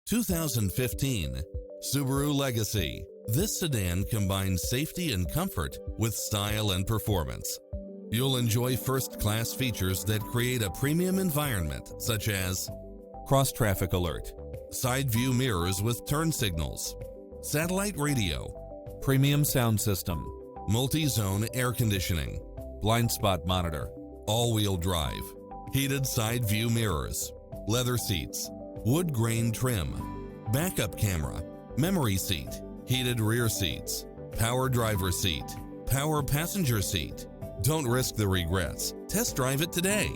2015 Subaru Legacy. This sedan combines safety and comfort with style and performance. You'll enjoy first-class features that create a premium environment, such as cross-traffic alert, side view mirrors with turn signals, satellite radio, premium sound system, multi-zone air conditioning, blind spot monitor, all-wheel drive, heated side view mirrors, leather seats, wood grain trim, backup camera, memory seat, heated rear seats, power driver seat, power passenger seat. Don't risk the regrets. Test drive it today.